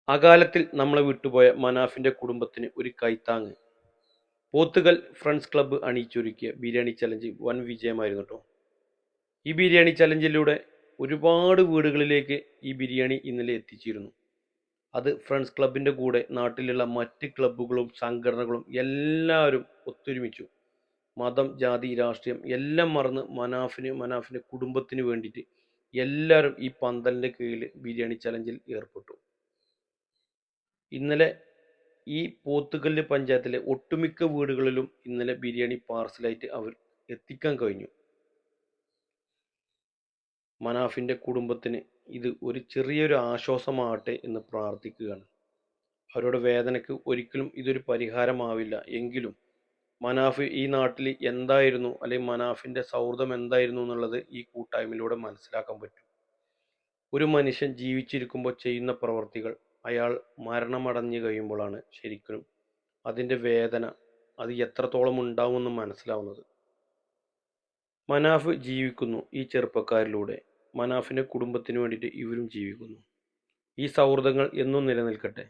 അകാലത്തിൽ നമ്മളെ വിട്ടുപോയ മനാഫിന്റെ കുടുംബത്തിന് ഒരു കൈത്താങ്ങ്. പോത്തുകൽ ഫ്രണ്ട്സ് ക്ലബ്ബ് അണിയിച്ചൊരുക്കിയ ബിരിയാണി ചലഞ്ച് വൻ വിജയമായിരുന്നു കേട്ടോ. ഈ ബിരിയാണി ചലഞ്ചിലൂടെ ഒരുപാട് വീടുകളിലേക്ക് ഈ ബിരിയാണി ഇന്നലെ എത്തിച്ചിരുന്നു. അത് ഫ്രണ്ട്സ് ക്ലബിന്റെ കൂടെ നാട്ടിലുള്ള മറ്റ് ക്ലബ്ബുകളും സംഘടനകളും എല്ലാവരും ഒത്തൊരുമിച്ചു. മതം, ജാതി, രാഷ്ട്രീയം എല്ലാം മറന്ന് മനാഫിന്റെ കുടുംബത്തിന് വേണ്ടിയിട്ട് എല്ലാവരും ഈ പന്തലിന്റെ കീഴിൽ ബിരിയാണി ചലഞ്ചിൽ ഏർപ്പെട്ടു. ഇന്നലെ ഈ പോത്തുകല്ല് പഞ്ചായത്തിലെ ഒട്ടുമിക്ക വീടുകളിലും ഇന്നലെ ബിരിയാണി പാർസലായിട്ട് അവർ എത്തിക്കാൻ കഴിഞ്ഞു. മനാഫിന്റെ കുടുംബത്തിന് ഇത് ഒരു ചെറിയൊരു ആശ്വാസമാകട്ടെ എന്ന് പ്രാർത്ഥിക്കുകയാണ്. അവരുടെ വേദനയ്ക്ക് ഒരിക്കലും ഇതൊരു പരിഹാരമാവില്ല എങ്കിലും മനാഫ് ഈ നാട്ടിൽ എന്തായിരുന്നു, അല്ലെങ്കിൽ മനാഫിന്റെ സൗഹൃദം എന്തായിരുന്നു എന്നുള്ളത് ഈ കൂട്ടായ്മയിലൂടെ മനസ്സിലാക്കാൻ പറ്റും. ഒരു മനുഷ്യൻ ജീവിച്ചിരിക്കുമ്പോൾ ചെയ്യുന്ന പ്രവർത്തികൾ അയാൾ മരണമടഞ്ഞു കഴിയുമ്പോഴാണ് ശരിക്കും അതിൻ്റെ വേദന അത് എത്രത്തോളം ഉണ്ടാവുമെന്ന് മനസ്സിലാവുന്നത്. മനാഫ് ജീവിക്കുന്നു ഈ ചെറുപ്പക്കാരിലൂടെ. മനാഫിൻ്റെ കുടുംബത്തിന് വേണ്ടിയിട്ട് ഇവരും ജീവിക്കുന്നു. ഈ സൗഹൃദങ്ങൾ എന്നും നിലനിൽക്കട്ടെ.